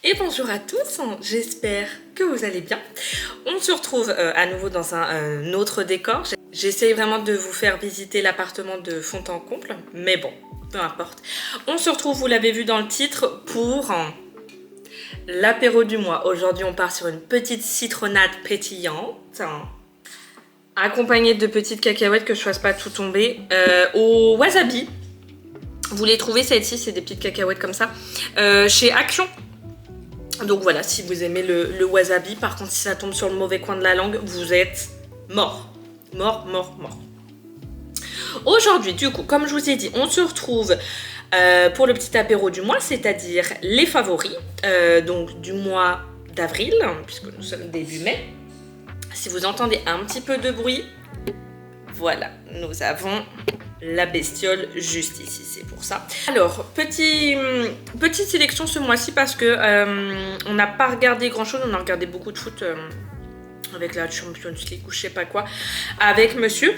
Et bonjour à tous, j'espère que vous allez bien. On se retrouve à nouveau dans un autre décor. J'essaye vraiment de vous faire visiter l'appartement de fond en comble, mais bon, peu importe. On se retrouve, vous l'avez vu dans le titre, pour l'apéro du mois. Aujourd'hui, on part sur une petite citronnade pétillante, accompagnée de petites cacahuètes que je fasse pas tout tomber, au wasabi. Vous les trouvez, celles-ci, c'est des petites cacahuètes comme ça, chez Action. Donc voilà, si vous aimez le wasabi, par contre si ça tombe sur le mauvais coin de la langue, vous êtes mort. Mort, mort, mort. Aujourd'hui, du coup, comme je vous ai dit, on se retrouve pour le petit apéro du mois, c'est-à-dire les favoris, donc du mois d'avril, puisque nous sommes début mai. Si vous entendez un petit peu de bruit, voilà, nous avons la bestiole juste ici, c'est pour ça. Alors, petite sélection ce mois-ci parce que on n'a pas regardé grand-chose, on a regardé beaucoup de foot avec la Champions League ou je sais pas quoi, avec monsieur.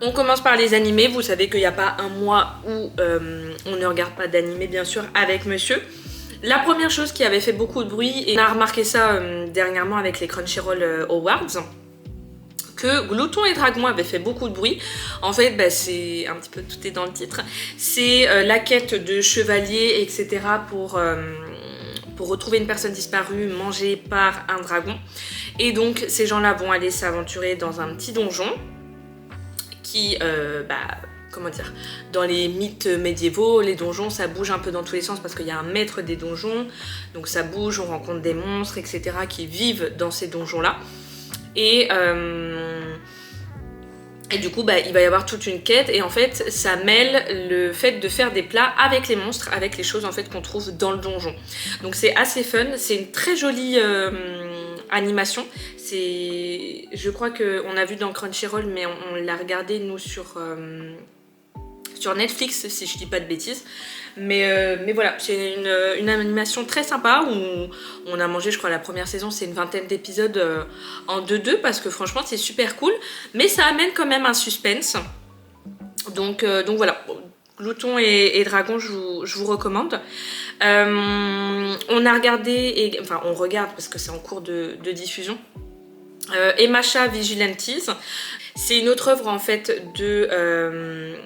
On commence par les animés, vous savez qu'il n'y a pas un mois où on ne regarde pas d'animés bien sûr avec monsieur. La première chose qui avait fait beaucoup de bruit, et on a remarqué ça dernièrement avec les Crunchyroll Awards, que Glouton et Dragon avaient fait beaucoup de bruit. En fait, bah, c'est un petit peu, tout est dans le titre, c'est la quête de chevaliers, etc. pour retrouver une personne disparue mangée par un dragon. Et donc, ces gens-là vont aller s'aventurer dans un petit donjon qui, comment dire, dans les mythes médiévaux, les donjons, ça bouge un peu dans tous les sens parce qu'il y a un maître des donjons, donc ça bouge, on rencontre des monstres, etc. qui vivent dans ces donjons-là. Et du coup, il va y avoir toute une quête et en fait, ça mêle le fait de faire des plats avec les monstres, avec les choses en fait qu'on trouve dans le donjon. Donc c'est assez fun, c'est une très jolie animation. Je crois qu'on a vu dans Crunchyroll, mais on l'a regardé nous sur Netflix, si je dis pas de bêtises. Mais voilà, c'est une animation très sympa où on a mangé, je crois, la première saison, c'est une 20aine d'épisodes en 2-2 parce que franchement, c'est super cool. Mais ça amène quand même un suspense. Donc voilà, Glouton et Dragon, je vous recommande. On a regardé, enfin on regarde parce que c'est en cours de diffusion, Emacha Vigilantes. C'est une autre œuvre en fait de...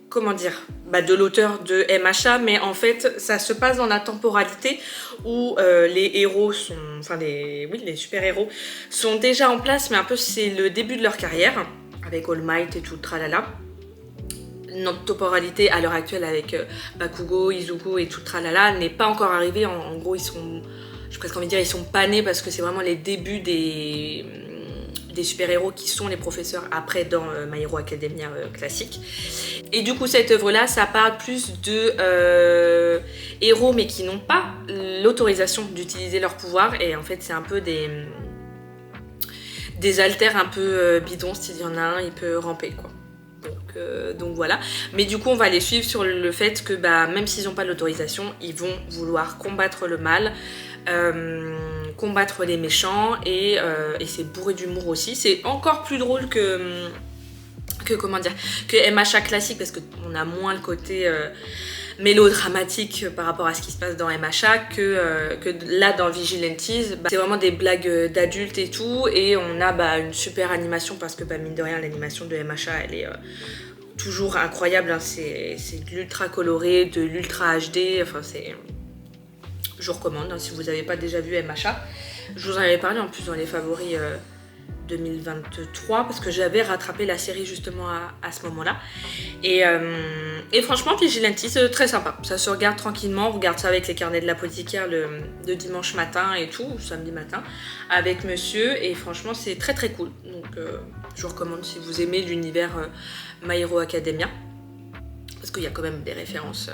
comment dire, de l'auteur de MHA, mais en fait ça se passe dans la temporalité où les héros sont, enfin les super-héros sont déjà en place, mais un peu c'est le début de leur carrière, avec All Might et tout le tralala. Notre temporalité à l'heure actuelle avec Bakugo, Izuku et tout le tralala n'est pas encore arrivée, en gros ils sont, j'ai presque envie de dire ils sont pas nés parce que c'est vraiment les débuts des super-héros qui sont les professeurs après dans My Hero Academia classique. Et du coup cette œuvre là ça parle plus de héros mais qui n'ont pas l'autorisation d'utiliser leur pouvoir, et en fait c'est un peu des alters un peu bidons, s'il y en a un il peut ramper quoi. Donc voilà, mais du coup on va les suivre sur le fait que même s'ils n'ont pas l'autorisation, ils vont vouloir combattre le mal, combattre les méchants, et c'est bourré d'humour aussi. C'est encore plus drôle que comment dire, que MHA classique parce qu'on a moins le côté mélodramatique par rapport à ce qui se passe dans MHA que là dans Vigilantes. C'est vraiment des blagues d'adultes et tout, et on a une super animation parce que mine de rien l'animation de MHA elle est toujours incroyable, hein. C'est de l'ultra coloré, de l'ultra HD, enfin c'est... Je vous recommande, hein, si vous n'avez pas déjà vu MHA. Je vous en avais parlé en plus dans les favoris 2023 parce que j'avais rattrapé la série justement à ce moment-là. Et franchement, Vigilantes, très sympa. Ça se regarde tranquillement. On regarde ça avec les carnets de l'apothicaire le dimanche matin et tout, ou samedi matin, avec monsieur. Et franchement, c'est très très cool. Donc, je vous recommande si vous aimez l'univers My Hero Academia. Parce qu'il y a quand même des références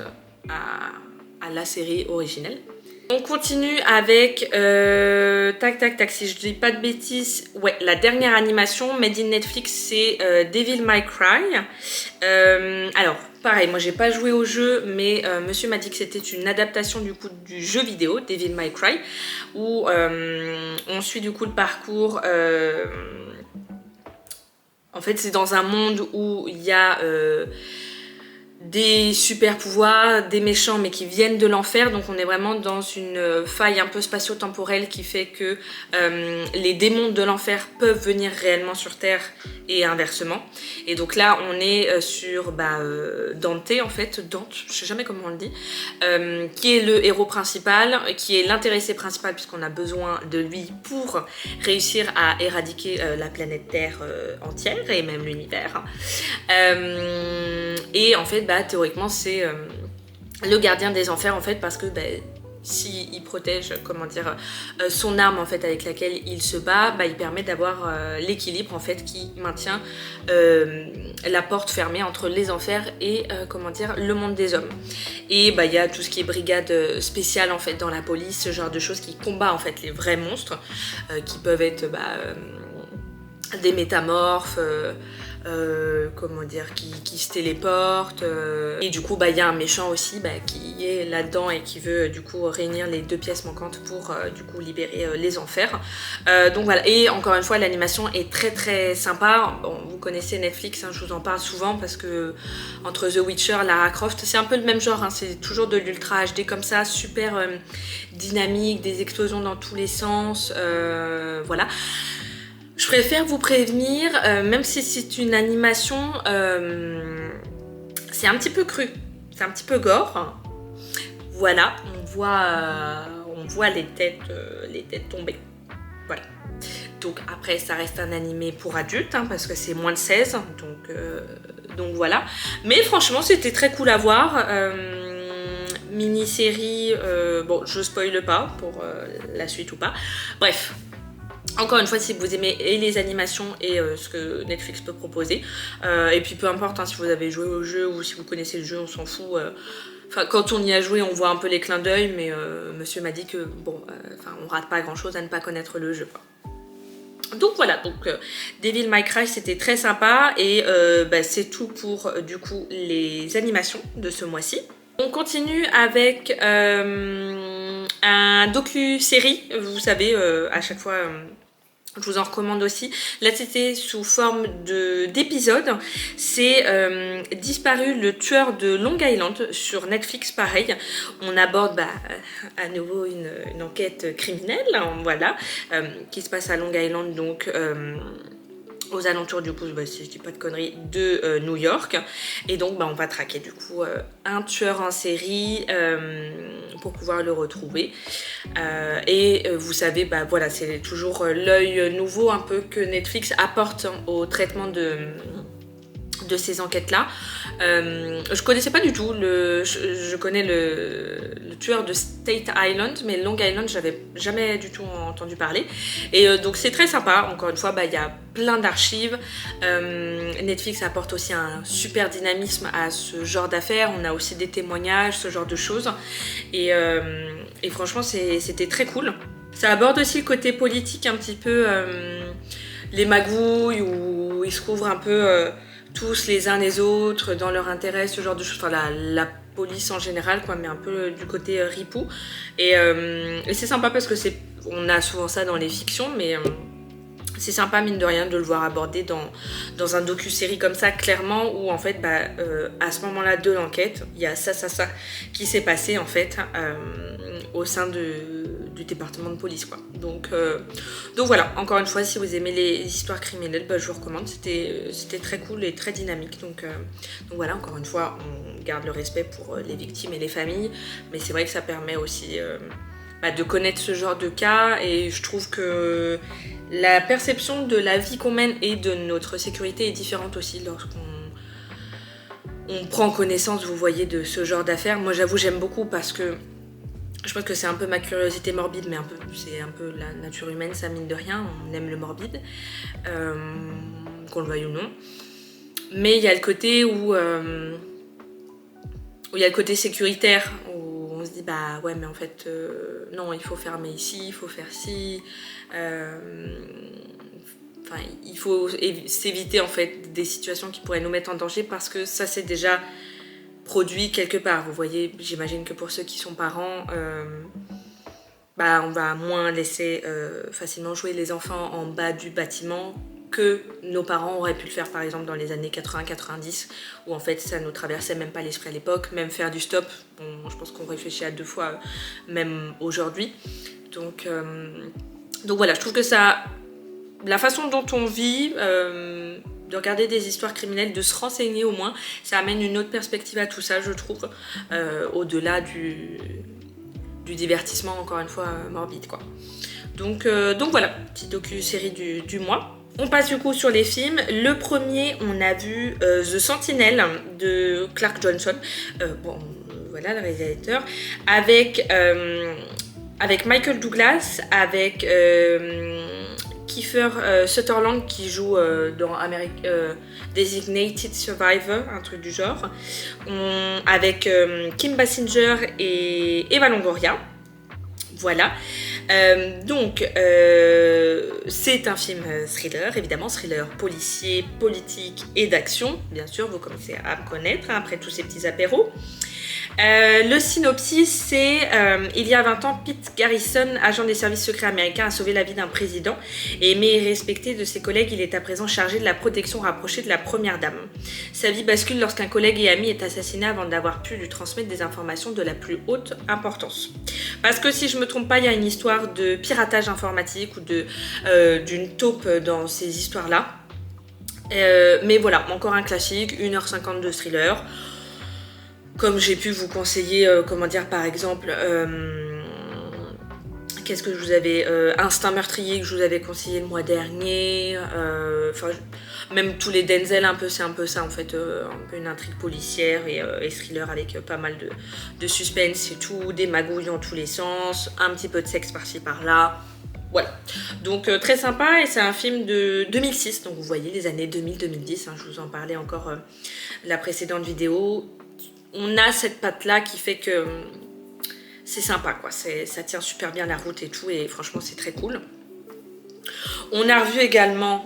à la série originelle. On continue avec, si je dis pas de bêtises, ouais, la dernière animation made in Netflix, c'est Devil May Cry. Alors, pareil, moi j'ai pas joué au jeu, mais monsieur m'a dit que c'était une adaptation du coup du jeu vidéo Devil May Cry, où on suit du coup le parcours. En fait, c'est dans un monde où il y a des super pouvoirs, des méchants mais qui viennent de l'enfer, donc on est vraiment dans une faille un peu spatio-temporelle qui fait que les démons de l'enfer peuvent venir réellement sur Terre et inversement. Et donc là on est sur Dante en fait, Dante, je sais jamais comment on le dit, qui est le héros principal, qui est l'intéressé principal puisqu'on a besoin de lui pour réussir à éradiquer la planète Terre entière et même l'univers. Et en fait, théoriquement, c'est le gardien des enfers en fait parce que s'il protège, comment dire, son arme en fait avec laquelle il se bat, il permet d'avoir l'équilibre en fait qui maintient la porte fermée entre les enfers et comment dire, le monde des hommes. Et il y a tout ce qui est brigade spéciale en fait dans la police, ce genre de choses qui combat en fait les vrais monstres qui peuvent être des métamorphes. Comment dire, qui se téléporte et du coup il y a un méchant aussi qui est là-dedans et qui veut du coup réunir les 2 pièces manquantes pour du coup libérer les enfers. Donc voilà, et encore une fois l'animation est très très sympa. Bon, vous connaissez Netflix, je vous en parle souvent parce que entre The Witcher, Lara Croft, c'est un peu le même genre, c'est toujours de l'ultra HD comme ça, super dynamique, des explosions dans tous les sens, voilà. Je préfère vous prévenir, même si c'est une animation, c'est un petit peu cru, c'est un petit peu gore. Voilà, on voit les têtes tomber. Voilà. Donc après, ça reste un animé pour adultes, parce que c'est moins de 16, donc voilà. Mais franchement, c'était très cool à voir. Mini-série, bon, je spoile pas pour la suite ou pas. Bref. Encore une fois, si vous aimez et les animations et ce que Netflix peut proposer, et puis peu importe si vous avez joué au jeu ou si vous connaissez le jeu, on s'en fout. Quand on y a joué, on voit un peu les clins d'œil, mais monsieur m'a dit que on rate pas grand chose à ne pas connaître le jeu, quoi. Donc voilà, Devil May Cry c'était très sympa et c'est tout pour du coup les animations de ce mois-ci. On continue avec un docu-série, vous savez, à chaque fois je vous en recommande aussi. Là c'était sous forme d'épisode. C'est Disparu, le tueur de Long Island sur Netflix, pareil. On aborde à nouveau une enquête criminelle, voilà, qui se passe à Long Island, donc aux alentours du coup, si je dis pas de conneries, de New York. Et donc on va traquer du coup un tueur en série pour pouvoir le retrouver. Et vous savez, voilà, c'est toujours l'œil nouveau un peu que Netflix apporte au traitement de ces enquêtes-là. Je connaissais pas du tout, je connais le tueur de State Island, mais Long Island, j'avais jamais du tout entendu parler. Et donc c'est très sympa, encore une fois, il y a plein d'archives. Netflix apporte aussi un super dynamisme à ce genre d'affaires, on a aussi des témoignages, ce genre de choses. Et franchement, c'était très cool. Ça aborde aussi le côté politique un petit peu, les magouilles, où ils se couvrent un peu tous les uns les autres dans leur intérêt, ce genre de choses, la police en général, quoi, mais un peu du côté ripou. Et c'est sympa parce que on a souvent ça dans les fictions, mais c'est sympa mine de rien de le voir abordé dans un docu-série comme ça, clairement, où en fait à ce moment-là de l'enquête, il y a ça qui s'est passé en fait au sein du département de police, quoi. Donc voilà, encore une fois, si vous aimez les histoires criminelles, je vous recommande, c'était très cool et très dynamique. Donc voilà, encore une fois, on garde le respect pour les victimes et les familles, mais c'est vrai que ça permet aussi de connaître ce genre de cas, et je trouve que la perception de la vie qu'on mène et de notre sécurité est différente aussi lorsqu'on prend connaissance, vous voyez, de ce genre d'affaires. Moi j'avoue, j'aime beaucoup parce que je pense que c'est un peu ma curiosité morbide, mais c'est un peu la nature humaine, ça, mine de rien, on aime le morbide, qu'on le veuille ou non. Mais il y a le côté où il y a le côté sécuritaire, où on se dit ouais, mais en fait non, il faut fermer ici, il faut faire ci, il faut s'éviter en fait des situations qui pourraient nous mettre en danger, parce que ça c'est déjà produit quelque part. Vous voyez, j'imagine que pour ceux qui sont parents, on va moins laisser facilement jouer les enfants en bas du bâtiment que nos parents auraient pu le faire par exemple dans les années 80-90 où en fait ça nous traversait même pas l'esprit à l'époque, même faire du stop, bon, je pense qu'on réfléchit à 2 fois même aujourd'hui. Donc voilà, je trouve que ça, la façon dont on vit, de regarder des histoires criminelles, de se renseigner au moins, ça amène une autre perspective à tout ça, je trouve, au-delà du divertissement, encore une fois, morbide, quoi. Donc voilà, petite docu-série du mois. On passe du coup sur les films. Le premier, on a vu The Sentinel de Clark Johnson. Voilà, le réalisateur. Avec Michael Douglas, avec Kiefer Sutherland qui joue dans Designated Survivor, un truc du genre. Avec Kim Basinger et Eva Longoria. Voilà. C'est un film thriller, évidemment, thriller policier, politique et d'action. Bien sûr, vous commencez à me connaître après tous ces petits apéros. Le synopsis, c'est il y a 20 ans, Pete Garrison, agent des services secrets américains, a sauvé la vie d'un président et aimé et respecté de ses collègues. Il est à présent chargé de la protection rapprochée de la première dame. Sa vie bascule lorsqu'un collègue et ami est assassiné avant d'avoir pu lui transmettre des informations de la plus haute importance. Parce que si je me trompe pas, il y a une histoire de piratage informatique ou d'une taupe dans ces histoires-là. Mais voilà, encore un classique, 1h50 de thriller. Comme j'ai pu vous conseiller, par exemple, qu'est-ce que je vous avais... Instinct meurtrier que je vous avais conseillé le mois dernier. Même tous les Denzel, c'est un peu ça en fait. Un peu une intrigue policière et thriller avec pas mal de suspense et tout. Des magouilles dans tous les sens. Un petit peu de sexe par-ci par-là. Voilà. Donc très sympa et c'est un film de 2006. Donc vous voyez les années 2000-2010. Je vous en parlais encore la précédente vidéo. On a cette patte-là qui fait que c'est sympa, quoi. Ça tient super bien la route et tout, et franchement, c'est très cool. On a revu également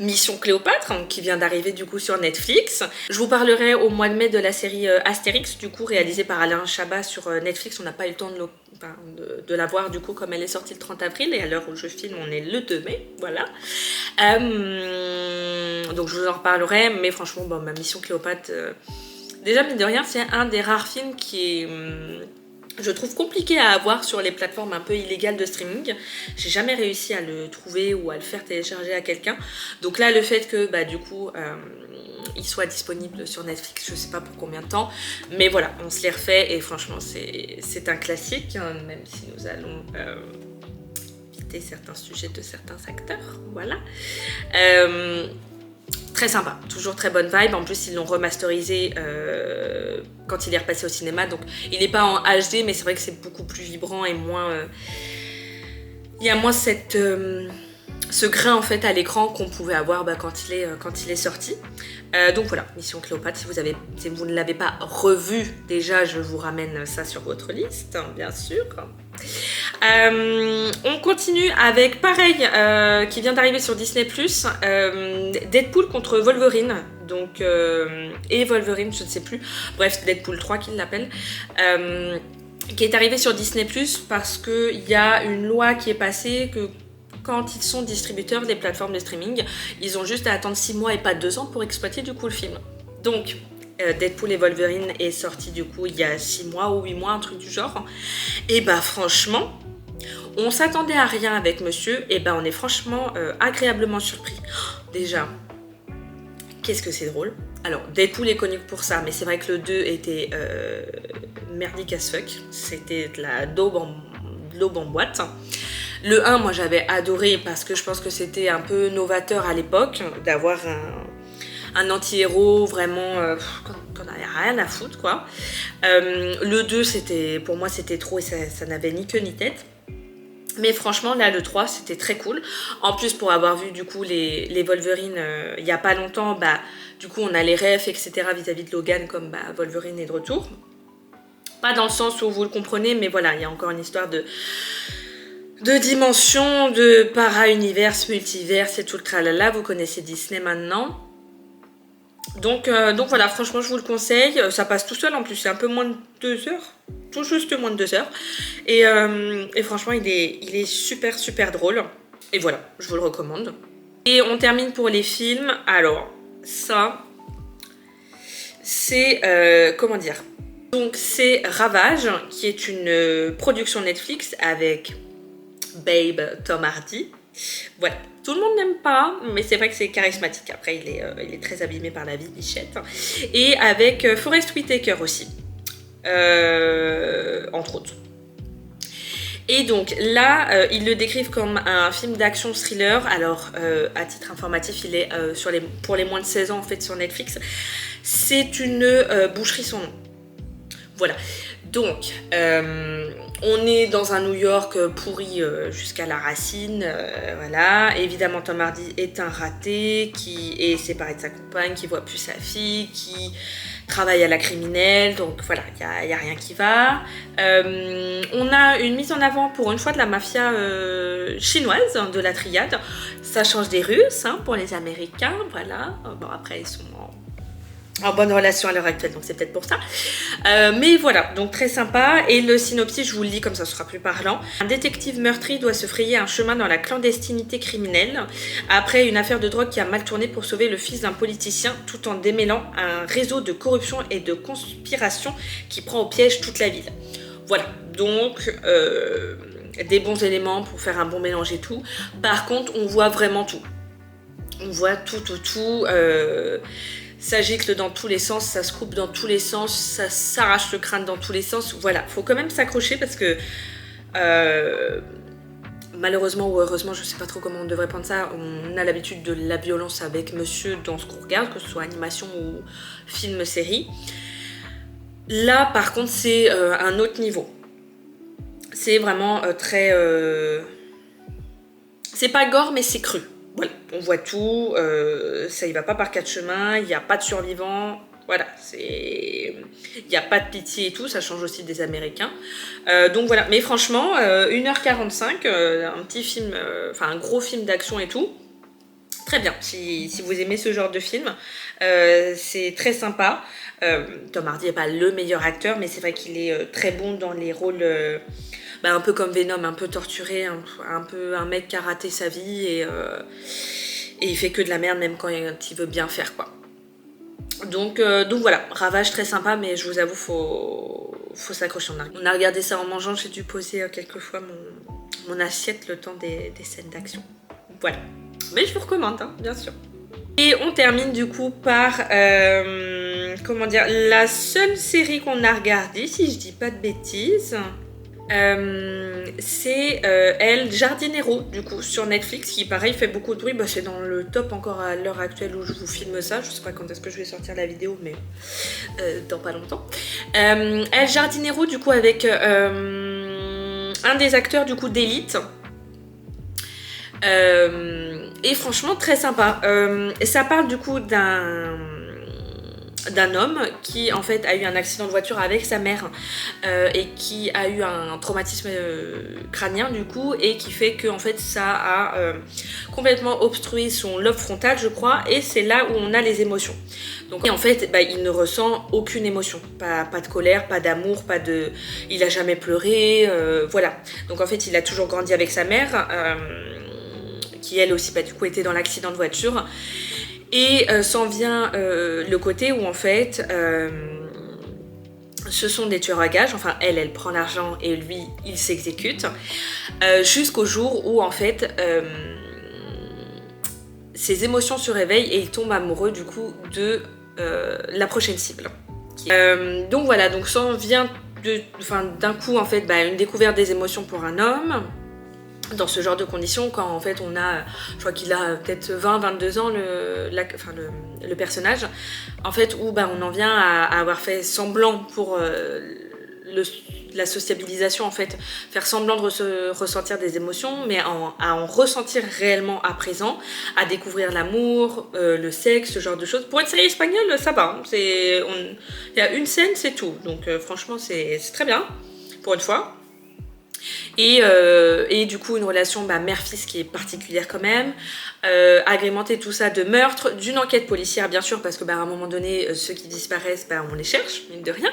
Mission Cléopâtre, qui vient d'arriver du coup sur Netflix. Je vous parlerai au mois de mai de la série Astérix, du coup réalisée par Alain Chabat sur Netflix. On n'a pas eu le temps de la voir du coup comme elle est sortie le 30 avril et à l'heure où je filme on est le 2 mai, voilà. Donc je vous en reparlerai, mais franchement, ma Mission Cléopâtre... Déjà, mine de rien, c'est un des rares films qui est, je trouve, compliqué à avoir sur les plateformes un peu illégales de streaming. J'ai jamais réussi à le trouver ou à le faire télécharger à quelqu'un. Donc là, le fait que, du coup, il soit disponible sur Netflix, je sais pas pour combien de temps. Mais voilà, on se les refait et franchement, c'est un classique, hein, même si nous allons éviter certains sujets de certains acteurs. Voilà. Très sympa, toujours très bonne vibe. En plus, ils l'ont remasterisé quand il est repassé au cinéma. Donc, il n'est pas en HD, mais c'est vrai que c'est beaucoup plus vibrant et moins... il y a moins ce grain en fait à l'écran qu'on pouvait avoir quand il est sorti. Donc voilà, Mission Cléopâtre, si vous ne l'avez pas revu déjà, je vous ramène ça sur votre liste, hein, bien sûr. On continue avec pareil qui vient d'arriver sur Disney+, Deadpool contre Wolverine, donc et Wolverine, je ne sais plus, bref, Deadpool 3 qu'ils l'appellent, qui est arrivé sur Disney+, parce qu'il y a une loi qui est passée que quand ils sont distributeurs des plateformes de streaming, ils ont juste à attendre 6 mois et pas 2 ans pour exploiter du coup le film. Donc Deadpool et Wolverine est sorti du coup il y a 6 mois ou 8 mois, un truc du genre. Et franchement, on s'attendait à rien avec monsieur, et on est franchement agréablement surpris. Déjà, qu'est-ce que c'est drôle. Alors, Deadpool est connu pour ça, mais c'est vrai que le 2 était merdique as fuck. C'était de la daube en boîte. Le 1, moi j'avais adoré parce que je pense que c'était un peu novateur à l'époque d'avoir un anti-héros vraiment qu'on n'avait rien à foutre, quoi. Le 2, pour moi c'était trop et ça n'avait ni queue ni tête. Mais franchement, là, le 3, c'était très cool. En plus, pour avoir vu, du coup, les Wolverine il n'y a pas longtemps, du coup, on a les refs, etc. vis-à-vis de Logan, comme Wolverine est de retour. Pas dans le sens où vous le comprenez, mais voilà, il y a encore une histoire de dimension, de para-univers, multivers et tout le tralala. Vous connaissez Disney maintenant. Donc voilà, franchement, je vous le conseille. Ça passe tout seul en plus, c'est un peu moins de 2 heures. Tout juste moins de 2 heures. Et franchement, il est super, super drôle. Et voilà, je vous le recommande. Et on termine pour les films. Alors, ça, c'est... comment dire? Donc, c'est Ravage, qui est une production Netflix avec Babe Tom Hardy. Voilà. Tout le monde n'aime pas, mais c'est vrai que c'est charismatique. Après, il est très abîmé par la vie, Bichette. Et avec Forest Whitaker aussi. Entre autres. Et donc là, ils le décrivent comme un film d'action thriller. Alors, à titre informatif, il est pour les moins de 16 ans en fait sur Netflix. C'est une boucherie sans nom. Voilà. Donc, on est dans un New York pourri jusqu'à la racine. Voilà. Évidemment, Tom Hardy est un raté qui est séparé de sa compagne, qui voit plus sa fille, qui travaille à la criminelle, donc voilà, il n'y a rien qui va. On a une mise en avant pour une fois de la mafia chinoise, de la triade. Ça change des Russes hein, pour les Américains, voilà. Bon, après, ils sont en bonne relation à l'heure actuelle, donc c'est peut-être pour ça. Mais voilà, donc très sympa. Et le synopsis, je vous le lis comme ça sera plus parlant. Un détective meurtri doit se frayer un chemin dans la clandestinité criminelle après une affaire de drogue qui a mal tourné pour sauver le fils d'un politicien tout en démêlant un réseau de corruption et de conspiration qui prend au piège toute la ville. Voilà, donc des bons éléments pour faire un bon mélange et tout. Par contre, on voit vraiment tout. On voit tout. Ça gicle dans tous les sens, ça se coupe dans tous les sens, ça s'arrache le crâne dans tous les sens. Voilà, faut quand même s'accrocher parce que malheureusement ou heureusement, je sais pas trop comment on devrait prendre ça, on a l'habitude de la violence avec monsieur dans ce qu'on regarde, que ce soit animation ou film, série. Là, par contre, c'est un autre niveau. C'est vraiment très... C'est pas gore, mais c'est cru. Voilà, on voit tout, ça y va pas par quatre chemins, il n'y a pas de survivants, voilà, il n'y a pas de pitié et tout, ça change aussi des Américains. Donc voilà, mais franchement, 1h45, un petit film, enfin un gros film d'action et tout, très bien, si vous aimez ce genre de film, c'est très sympa. Tom Hardy n'est pas le meilleur acteur, mais c'est vrai qu'il est très bon dans les rôles... un peu comme Venom, un peu torturé, un peu un mec qui a raté sa vie et il fait que de la merde même quand il veut bien faire quoi. Donc voilà, Ravage très sympa, mais je vous avoue faut s'accrocher. On a regardé ça en mangeant, j'ai dû poser quelquefois mon assiette le temps des scènes d'action. Voilà, mais je vous recommande hein, bien sûr. Et on termine du coup par comment dire, la seule série qu'on a regardée, si je dis pas de bêtises. C'est El Jardinero du coup sur Netflix qui pareil fait beaucoup de bruit, c'est dans le top encore à l'heure actuelle où je vous filme ça, je sais pas quand est-ce que je vais sortir la vidéo mais dans pas longtemps. El Jardinero du coup avec un des acteurs du coup d'Élite et franchement très sympa. Ça parle du coup d'un homme qui en fait a eu un accident de voiture avec sa mère et qui a eu un traumatisme crânien du coup et qui fait que en fait ça a complètement obstrué son lobe frontal je crois et c'est là où on a les émotions. Donc en fait il ne ressent aucune émotion, pas de colère, pas d'amour, il a jamais pleuré, voilà. Donc en fait il a toujours grandi avec sa mère qui elle aussi du coup était dans l'accident de voiture. Et s'en vient le côté où en fait ce sont des tueurs à gages, enfin elle prend l'argent et lui il s'exécute jusqu'au jour où en fait ses émotions se réveillent et il tombe amoureux du coup de la prochaine cible. Donc voilà, donc ça vient d'un coup en fait une découverte des émotions pour un homme. Dans ce genre de conditions, quand en fait on a, je crois qu'il a peut-être 20-22 ans le personnage, en fait où on en vient à avoir fait semblant pour la sociabilisation en fait, faire semblant de ressentir des émotions, mais à en ressentir réellement à présent, à découvrir l'amour, le sexe, ce genre de choses. Pour une série espagnole, ça va, hein. Il y a une scène, c'est tout, donc franchement c'est très bien, pour une fois. Et du coup une relation mère-fils qui est particulière quand même, agrémentée tout ça de meurtre, d'une enquête policière bien sûr parce que à un moment donné ceux qui disparaissent on les cherche, mine de rien.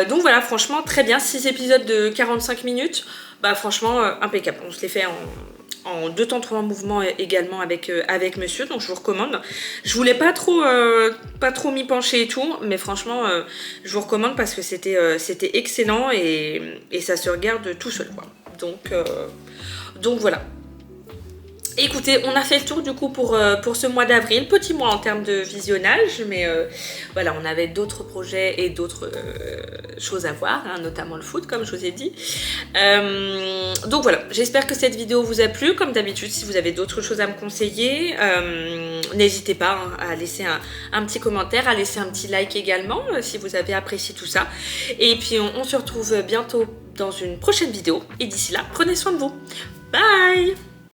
Donc voilà, franchement très bien, 6 épisodes de 45 minutes, franchement impeccable, on se les fait en 2 temps 3 mouvements également avec monsieur, donc je vous recommande. Je voulais pas trop m'y pencher et tout, mais franchement je vous recommande parce que c'était excellent et ça se regarde tout seul quoi. Donc voilà. Écoutez, on a fait le tour du coup pour ce mois d'avril, petit mois en termes de visionnage, mais voilà, on avait d'autres projets et d'autres choses à voir, hein, notamment le foot comme je vous ai dit. Donc voilà, j'espère que cette vidéo vous a plu. Comme d'habitude, si vous avez d'autres choses à me conseiller, n'hésitez pas hein, à laisser un petit commentaire, à laisser un petit like également si vous avez apprécié tout ça. Et puis on se retrouve bientôt dans une prochaine vidéo et d'ici là, prenez soin de vous. Bye!